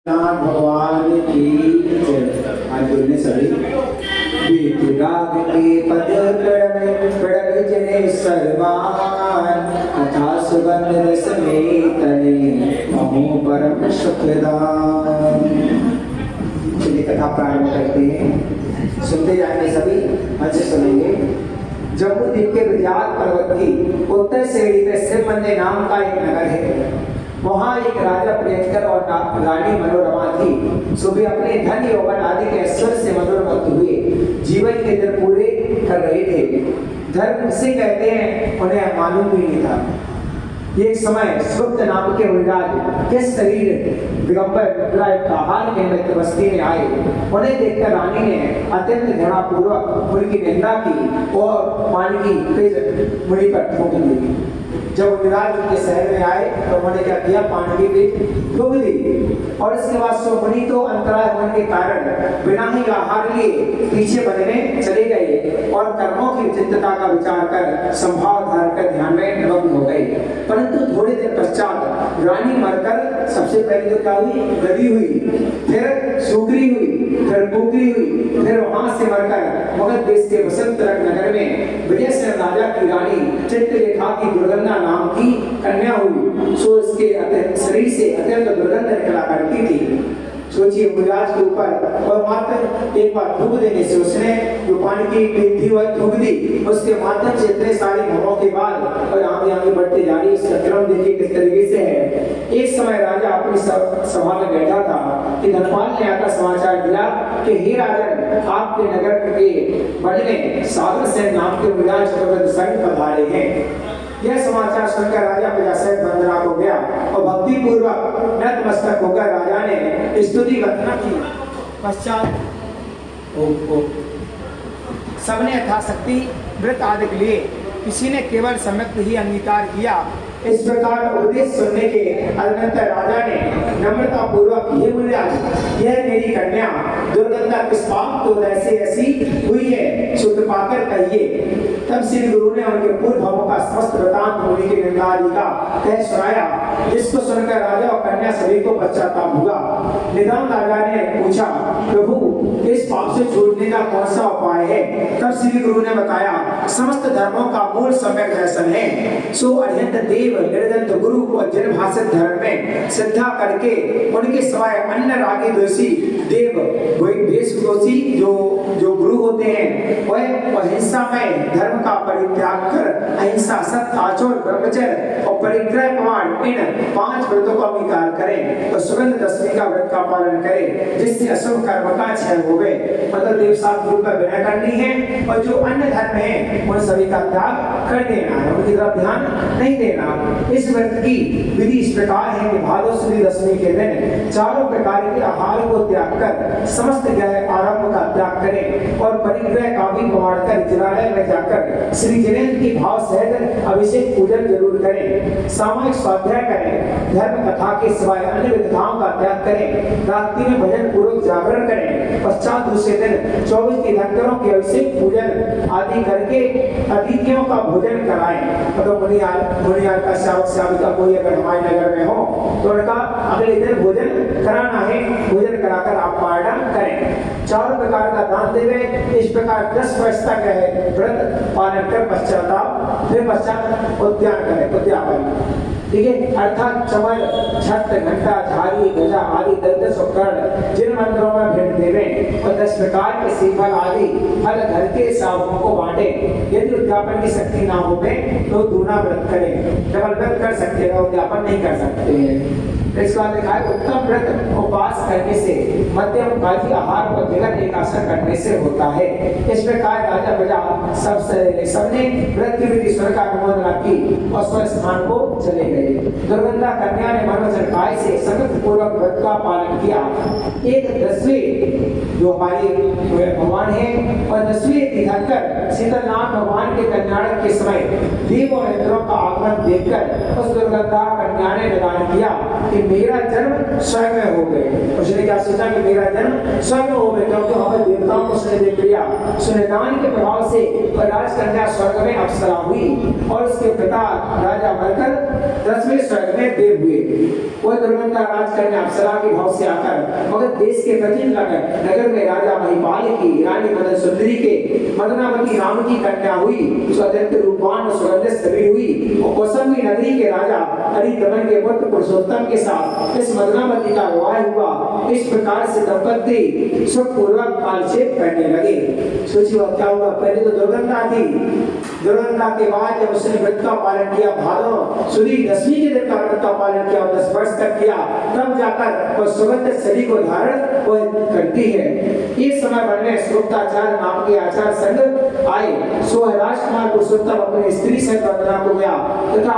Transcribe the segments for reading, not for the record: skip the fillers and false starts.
भगवान की आज बोलने सभी राग के पद प्रणव जने सर्वान कथा सुगंध रस में तने महो परम सुखदान। चलिए कथा प्रारंभ करते हैं, सुनते जाएंगे सभी, अच्छे सुनेंगे। जम्बूद्वीप के विराट पर्वत की उत्तर श्रेणी में श्रीमंदिर नाम का एक नगर है। वहाँ एक राजा प्रियंकर और रानी मनोरमा थी। सुबह अपने धन यौवन आदि के ऐश्वर्य से मनोरमत हुए जीवन के दिन पूरे कर रहे थे। धर्म उसे कहते हैं उन्हें मालूम भी नहीं था। एक समय सुप्त नाम के विराज के शरीर दिगंबर आहार के मित्र बस्ती में आए। उन्हें देखकर रानी ने अत्यंत घृणापूर्वक उनकी निंदा की और पानी की तेज मुड़ी पर थूक दी। जब विराज उनके शहर में आए तो उन्होंने क्या किया, पानी की थूक दी। और इसके बाद सोमनी तो अंतराय होने के कारण बिना ही आहार लिए पीछे बनने चले गए और कर्मों की विचित्रता का विचार कर संभाव धारण कर ध्यान में निमग्न हो गए। परंतु थोड़े देर पश्चात रानी मरकर सबसे पहले तो क्या हुई, गदी हुई, फिर सूकरी हुई, फिर कुकरी हुई, फिर वहां से मरकर मगध देश के वसंत नगर में विजय सेन राजा की रानी चित्रलेखा की दुर्गंधा नाम की कन्या हुई। सो इसके शरीर से अत्यंत दुर्गंध निकला करती थी। सोचिए, विराज के ऊपर और मात्र एक बार थूक देने से उसने जो पानी की पीती हुई थूक दी, उसके माध्यम से इतने सारे घरों के बाद और आगे बढ़ते जा रही इसका क्रम देखिए किस तरीके से है। एक समय राजा अपनी सभा में बैठा था कि धनपाल ने आकर समाचार दिया कि हे राजन, आपके नगर के वन में सागर सेन नाम के विराज संग पधारे हैं। यह समाचार सुनकर राजा प्रजासत्त वंदना को गया और भक्ति पूर्वक नतमस्तक होकर राजा ने स्तुति वंदना की। पश्चात सबने यथाशक्ति व्रत आदि के लिए, किसी ने केवल सम्यक ही अंगीकार किया। इस प्रकार उपदेश सुनने के अनंतर राजा ने नम्रता पूर्वक ये मुनिराज, यह मेरी कन्या दुर्गंधा किस पाप तो ऐसी ऐसी हुई है, सो कृपा कर कहिए। तब श्री गुरु ने उनके पूर्व भावों का समस्त वृतांत मुनि की निंदा आदि का कह सुनाया, जिसको सुनकर राजा और कन्या सभी को पश्चाताप हुआ। निदान राजा ने पूछा, प्रभु इस पाप से छूटने का कौन सा उपाय है? तब श्री गुरु ने बताया, समस्त धर्मों का मूल सम्यक दर्शन है। सो अत्यंत देव निर्दंत गुरु को जन भाषित धर्म में श्रद्धा करके उनके सिवाय अन्य रागी दोषी देव वेशभूषी जो गुरु होते हैं वह अहिंसा में धर्म का परित्याग कर अहिंसा, सत्य, आचरण, ब्रह्मचर्य और परिग्रह प्रमाण इन 5 व्रतों को अंगीकार करें और सुगंध दशमी का व्रत का पालन करें, जिससे अशुभ कर्म का क्षय हो गए। मतलब देव साथ गुरु का विनय करनी है और जो अन्य धर्म है उन सभी का त्याग कर देना है, उनकी तरफ ध्यान नहीं देना। इस व्रत की विधि इस प्रकार है कि भादो शुक्ल दशमी के दिन चारों प्रकार के आहार को त्याग कर समस्त ग्रह आरंभ का त्याग करें और परिग्रह का भी प्रमाण कर जिनालय में जाकर श्री जिनेन्द्र की भाव सहित अभिषेक पूजन जरूर करें। सामूहिक स्वाध्याय करें, धर्म कथा के सिवाय अन्य विधाओं का त्याग करें, रात्रि में भजन पूर्वक जागरण करें। पश्चात दूसरे दिन 24 तीर्थंकरों के अभिषेक पूजन आदि करके अतिथियों का भोजन कराएं। मतलब मुनियाल का श्रावक श्राविका कोई अगर हमारे नगर में हो तो उनका अगले दिन भोजन कराना है, भोजन कराकर आप पारण करें। 4 प्रकार का दान देवे। इस प्रकार 10 वर्ष तक है व्रत पालन कर पश्चात उद्यान करें, उद्यापन, ठीक है। अर्थात चमन, छत्र, घंटा, झाड़ी, गजा आदि 10 उपकरण जिन मंदिरों में भेंट देवे और 10 प्रकार के श्रीफल आदि फल घर के सावकों को बांटे। यदि उद्यापन की शक्ति ना हो तो दूना व्रत करें। डबल व्रत कर सकते हैं, उद्यापन नहीं कर सकते हैं। इसका लिखा है, उत्तम व्रत उपवास करने से, मध्यम काजी आहार और जगत एकासन करने से होता है। इस प्रकार राजा प्रजा सबने व्रत की विधि स्वर का अनुमोदना की और स्वर स्थान को चले गए। दुर्गंधा कन्या ने मनोवचन काय से संकल्प पूर्वक व्रत का पालन किया। एक 10वें जो हमारे भगवान है और 10वें तीर्थंकर शीतलनाथ भगवान के कल्याण के समय देव और इंद्रों का आगमन देखकर उस दुर्गंधा ज्ञान निदान किया कि मेरा जन्म स्वयं में हो गए। उसने क्या सोचा कि मेरा जन्म स्वयं हो गए, क्योंकि हमारे देवताओं को उसने देख लिया। सुनिदान के प्रभाव से राजकन्या स्वर्ग में अप्सरा हुई और उसके पिता राजा मरकर 10वें स्वर्ग में देव हुए। वह दुर्गंधा राजकन्या अप्सरा के भाव से आकर मगध देश के प्राचीन नगर में राजा महिपाल की रानी मदन सुंदरी के मदनावती नाम की कन्या हुई, जो अत्यंत रूपवान और सुगंधित शरीर हुई। और कौसंबी नगरी के राजा हरिदमन के पुत्र पुरुषोत्तम के साथ इस मदनावती का विवाह हुआ। इस प्रकार से दंपति सुखपूर्वक कालक्षेप करने लगे। सोचिए क्या हुआ, पहले तो दुर्गंधा थी, दुर्गंधा के बाद जब उसने व्रत का पालन किया, भादव सुदी 10वीं के दिन का व्रत का पालन किया, 10 वर्ष तक किया, तब जाकर वह सुगंधित शरीर को धारण करती है। इस समय वन में सुगुप्ताचार्य नाम के आचार्य संग आए। सो राजकुमार पुरुषोत्तम अपनी स्त्री से वंदना को गया तथा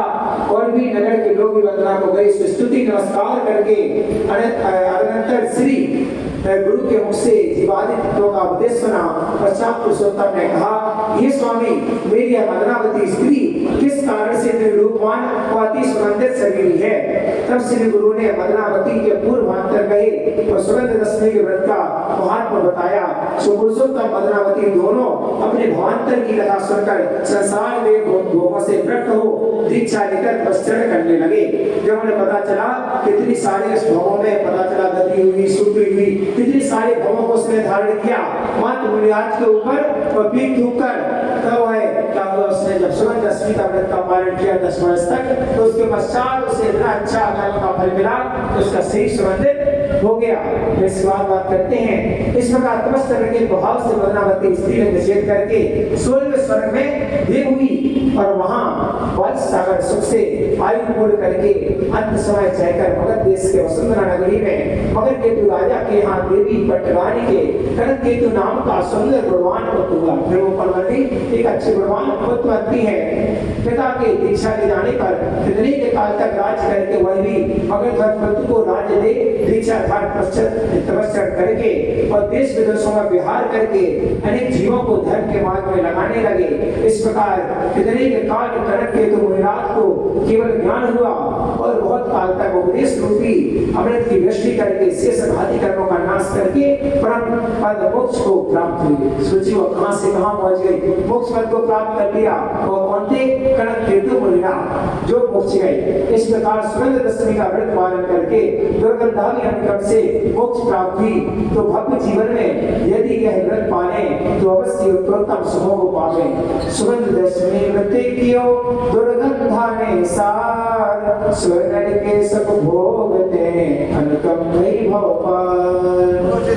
और भी नगर के लोग भी वंदना को गए। स्तुति नमस्कार करके अनंतर श्री गुरु के मुख से जीवादि तत्वों का उपदेश सुना। पश्चात पुरुषोत्तम ने कहा, हे स्वामी, मेरी मदनावती स्त्री किस कारण से इतनी रूपवान और अति सुगंधित शरीर है। तब श्री गुरु ने मदनावती के पूर्वांतर कहे और सुगंध दशमी के व्रत का महात्मा बताया। सो पुरुषोत्तम मदनावती दोनों अपने भावांतर की कथा सुनकर संसार में भोगों से व्रत हो दीक्षा लेकर तपस्या करने लगे। जब उन्हें पता चला कितनी सारे भवों में पता चला गति हुई, सुधि हुई, कितनी सारे भवों को उसने धारण किया मात्र मुनिराज के ऊपर और पीठ थूककर, तब है क्या हुआ, उसने जब सुगंध दशमी का व्रत का पालन किया 10 वर्ष तक, तो उसके पश्चात उसे इतना अच्छा कर्म का फल मिला तो उसका शरीर सुगंधित हो गया। इस बात करते हैं। इस प्रकार तपस्या के प्रभाव से मदनावती स्त्री ने निषेध करके 16वें स्वर्ग में देव हुई और वहां सागर सुख से आयु पूर्ण करके अंत समय चहकर मगध देश के वसुंधरा नगरी में मगध केतु राजा के यहाँ देवी पट्टरानी के कनक केतु नाम का सुंदर गुणवान पुत्र हुआ। फिर वो परवती एक अच्छे गुणवान पुत्र बनती है। पिता के दीक्षा ले जाने पर कितने के काल तक राज्य करके वह भी मगध पुत्र को राज्य दे दीक्षा धार तपस्या करके और देश विदेशों में विहार करके अनेक जीवों को धर्म के मार्ग में लगाने लगे। इस प्रकार कितने के काल कनक केतु मुनिराज को केवल ज्ञान हुआ और बहुत काल तक उपदेश रूपी अमृत की वृष्टि करके शेष घाती कर्मों का नाश करके परम पद मोक्ष को प्राप्त हुई। सोचिए वो कहां से कहां पहुंच गई, मोक्ष पद को प्राप्त कर लिया। और कौन थे? कनक केतु मुनिराज जो पहुंच गए। इस प्रकार सुगंध दशमी का व्रत पालन करके दुर्गंधावी अनुक्रम से मोक्ष प्राप्त हुई। तो भव्य जीवन में यदि यह व्रत पाले तो अवश्य उत्तरोत्तम सुखों को पावे। सुगंध दशमी व्रत कियो दुर्गंधा ने सार, स्वर्ग के सब भोगते अनुकंप भव पार।